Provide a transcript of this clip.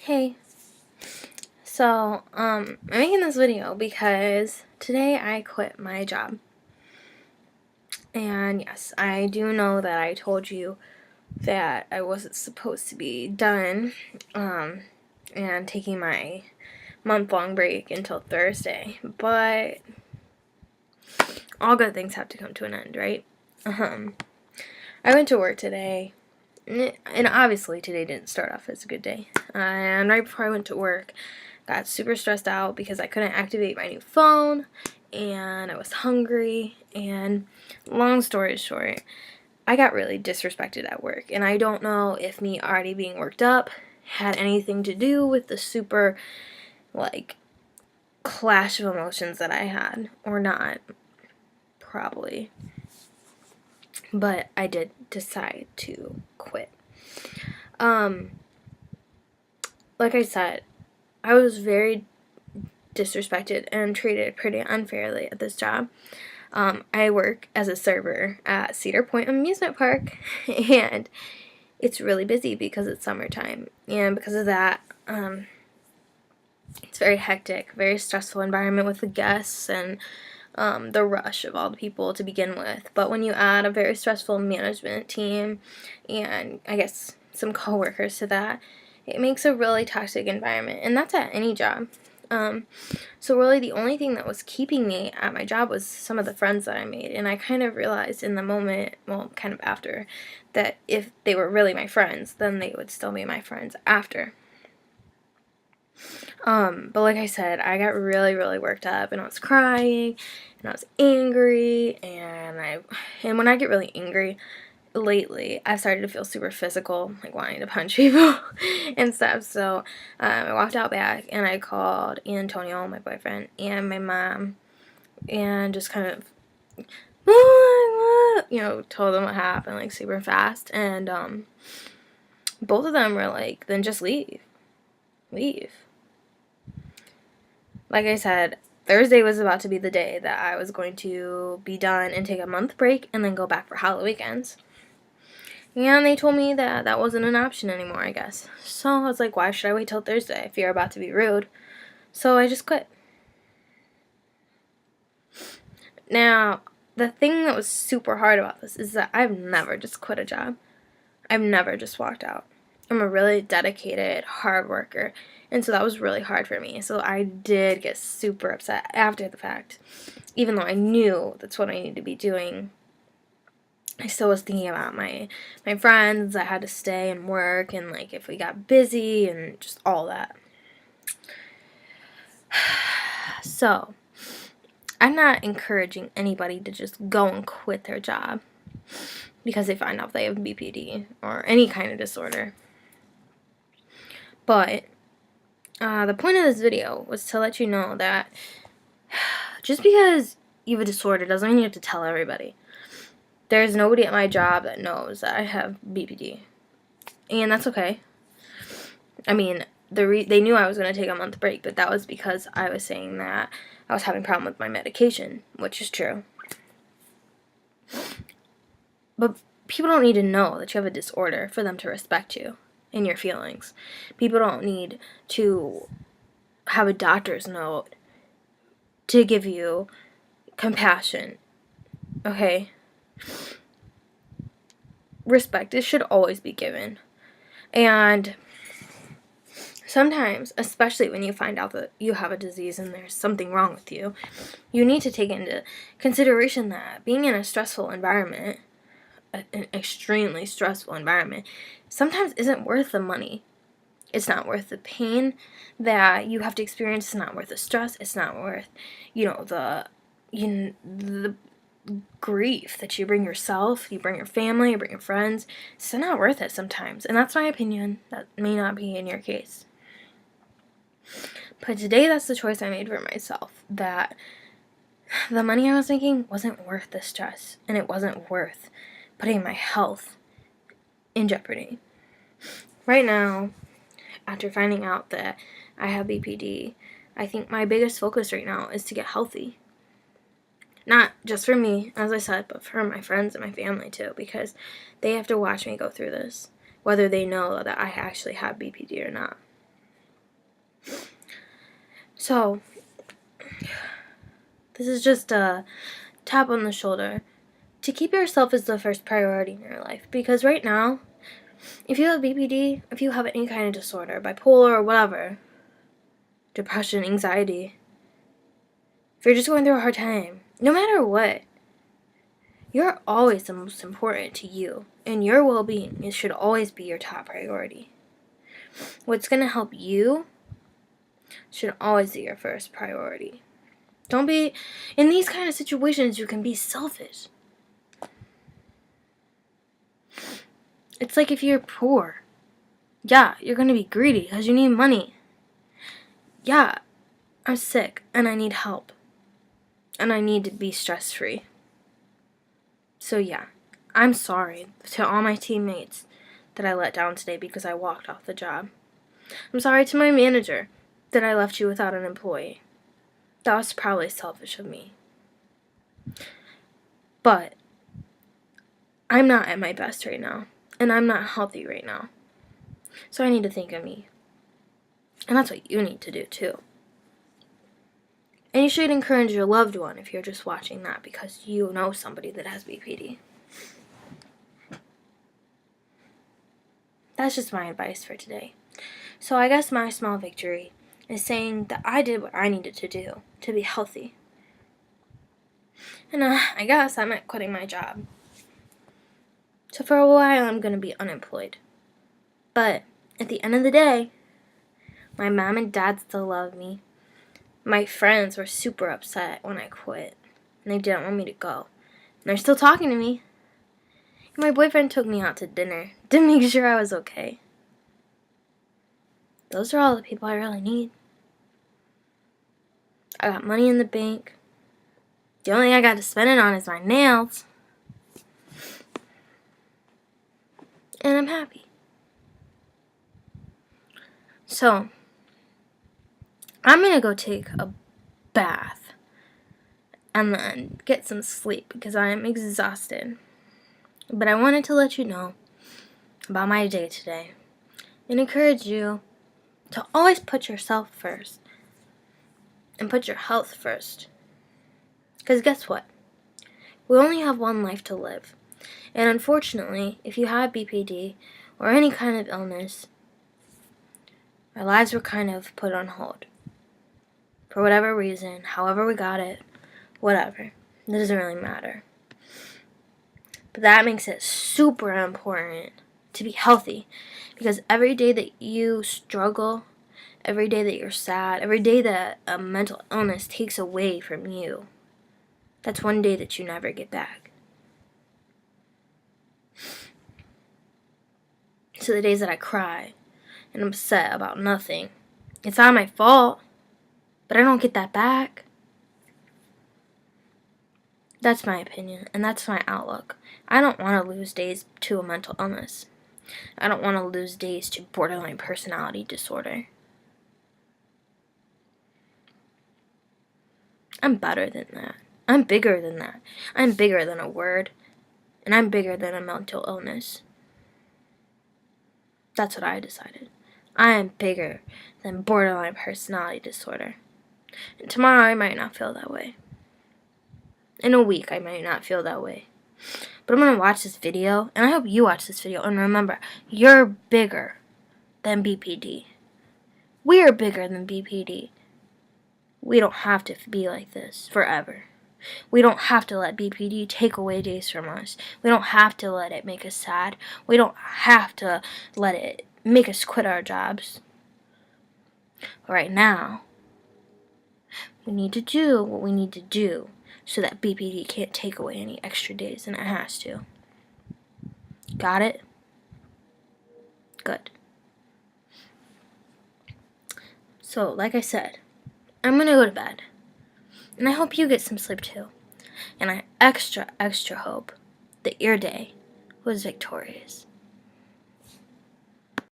Hey, I'm making this video because today I quit my job. And yes, I do know that I told you that I wasn't supposed to be done, and taking my month-long break until Thursday, but all good things have to come to an end, right? I went to work today, and obviously today didn't start off as a good day. And right before I went to work, got super stressed out because I couldn't activate my new phone, and I was hungry, and long story short, I got really disrespected at work, and I don't know if me already being worked up had anything to do with the super, clash of emotions that I had, or not. Probably. But I did decide to quit. Like I said, I was very disrespected and treated pretty unfairly at this job. I work as a server at Cedar Point Amusement Park, and it's really busy because it's summertime, and because of that, it's very hectic, very stressful environment with the guests and the rush of all the people to begin with. But when you add a very stressful management team and I guess some coworkers to that, it makes a really toxic environment, and that's at any job. So really the only thing that was keeping me at my job was some of the friends that I made, and I kind of realized in the moment, well, kind of after, that if they were really my friends, then they would still be my friends after. But like I said, I got really, really worked up, and I was crying, and I was angry, and when I get really angry, lately, I've started to feel super physical, like wanting to punch people and stuff. So I walked out back and I called Antonio, my boyfriend, and my mom, and just kind of, told them what happened, like super fast. And both of them were like, then just leave. Leave. Like I said, Thursday was about to be the day that I was going to be done and take a month break and then go back for holiday weekends. And they told me that that wasn't an option anymore, I guess. So I was like, why should I wait till Thursday if you're about to be rude? So I just quit. Now, the thing that was super hard about this is that I've never just quit a job. I've never just walked out. I'm a really dedicated, hard worker. And so that was really hard for me. So I did get super upset after the fact. Even though I knew that's what I needed to be doing, I still was thinking about my friends that had to stay and work, and like if we got busy and just all that. So I'm not encouraging anybody to just go and quit their job because they find out they have BPD or any kind of disorder. But the point of this video was to let you know that just because you have a disorder doesn't mean you have to tell everybody. There's nobody at my job that knows that I have BPD, and that's okay. I mean, they knew I was going to take a month break, but that was because I was saying that I was having a problem with my medication, which is true. But people don't need to know that you have a disorder for them to respect you and your feelings. People don't need to have a doctor's note to give you compassion, okay? Respect, it should always be given. And sometimes, especially when you find out that you have a disease and there's something wrong with you, you need to take into consideration that being in a stressful environment, an extremely stressful environment, sometimes isn't worth the money. It's not worth the pain that you have to experience. It's not worth the stress. It's not worth, the grief that you bring yourself, you bring your family, you bring your friends. It's not worth it sometimes. And that's my opinion. That may not be in your case. But today, that's the choice I made for myself. That the money I was making wasn't worth the stress. And it wasn't worth putting my health in jeopardy. Right now, after finding out that I have BPD, I think my biggest focus right now is to get healthy. Not just for me, as I said, but for my friends and my family too, because they have to watch me go through this, whether they know that I actually have BPD or not. So, this is just a tap on the shoulder to keep yourself as the first priority in your life. Because right now, if you have BPD, if you have any kind of disorder, bipolar or whatever, depression, anxiety, if you're just going through a hard time, no matter what, you're always the most important to you. And your well-being should always be your top priority. What's going to help you should always be your first priority. Don't be, in these kind of situations, you can be selfish. It's like if you're poor. Yeah, you're going to be greedy because you need money. Yeah, I'm sick and I need help. And I need to be stress-free. So yeah, I'm sorry to all my teammates that I let down today because I walked off the job. I'm sorry to my manager that I left you without an employee. That was probably selfish of me. But I'm not at my best right now. And I'm not healthy right now. So I need to think of me. And that's what you need to do too. And you should encourage your loved one if you're just watching that because you know somebody that has BPD. That's just my advice for today. So I guess my small victory is saying that I did what I needed to do to be healthy. And I guess I meant quitting my job. So for a while I'm going to be unemployed. But at the end of the day, my mom and dad still love me. My friends were super upset when I quit. And they didn't want me to go. And they're still talking to me. And my boyfriend took me out to dinner to make sure I was okay. Those are all the people I really need. I got money in the bank. The only thing I got to spend it on is my nails. And I'm happy. So, I'm going to go take a bath and then get some sleep because I am exhausted. But I wanted to let you know about my day today and encourage you to always put yourself first and put your health first. Because guess what? We only have one life to live. And unfortunately, if you have BPD or any kind of illness, our lives were kind of put on hold. For whatever reason, however we got it, whatever. It doesn't really matter. But that makes it super important to be healthy. Because every day that you struggle, every day that you're sad, every day that a mental illness takes away from you, that's one day that you never get back. So the days that I cry and I'm upset about nothing, it's not my fault, but I don't get that back. That's my opinion, and that's my outlook. I don't want to lose days to a mental illness. I don't want to lose days to borderline personality disorder. I'm better than that. I'm bigger than that. I'm bigger than a word, and I'm bigger than a mental illness. That's what I decided. I am bigger than borderline personality disorder. And tomorrow I might not feel that way. In a week I might not feel that way. But I'm going to watch this video, and I hope you watch this video. And remember, you're bigger than BPD. We are bigger than BPD. We don't have to be like this forever. We don't have to let BPD take away days from us. We don't have to let it make us sad. We don't have to let it make us quit our jobs. Right now, we need to do what we need to do so that BPD can't take away any extra days, and it has to. Got it? Good. So, like I said, I'm going to go to bed. And I hope you get some sleep too. And I extra hope that your day was victorious.